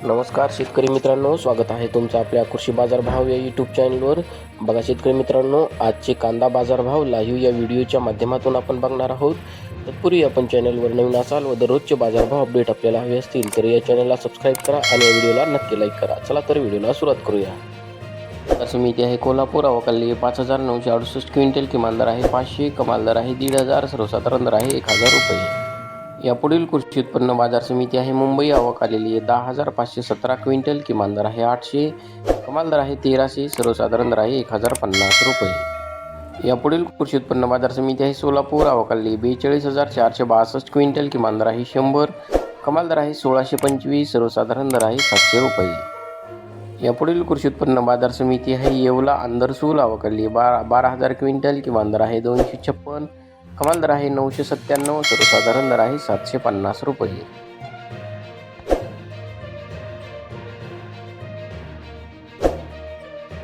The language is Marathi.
नमस्कार शेतकरी मित्रांनो, स्वागत आहे तुमचं आपल्या कृषी बाजार भाव या यूट्यूब चॅनलवर। बघा शेतकरी मित्रांनो, आजचे कांदा बाजार भाव लाईव्ह या व्हिडिओच्या माध्यमातून आपण बघणार आहोत। तत्पूर्वी आपण चॅनलवर नवीन असाल व दररोजचे बाजारभाव अपडेट आपल्याला हवे असतील तर या चॅनलला सबस्क्राईब करा आणि या व्हिडिओला नक्की लाईक करा। चला तर व्हिडिओला सुरुवात करूया। बाजार समिती आहे कोल्हापूर, अवकाली 5968 क्विंटल, किमान दर आहे 500, कमाल दर आहे 1500, सर्वसाधारण दर आहे 1000 रुपये। यापुढील कृषी उत्पन्न बाजार समिती आहे मुंबई, आवक आलेली आहे 10,517 क्विंटल, किमान दर आहे 800, कमाल दर आहे 1300, सर्वसाधारण दर आहे 1050 रुपये। यापुढील कृषी उत्पन्न बाजार समिती आहे सोलापूर, आवक आलेली 42,462 क्विंटल, किमान दर आहे 100, कमाल दर आहे 1625, सर्वसाधारण दर आहे 700 रुपये। यापुढील कृषी उत्पन्न बाजार समिती आहे येवला अंदरसूल, आवक आलेली 12,000 क्विंटल, किमान दर आहे 256, कमाल दर आहे 997, सर्वसाधारण दर आहे 750 रुपये।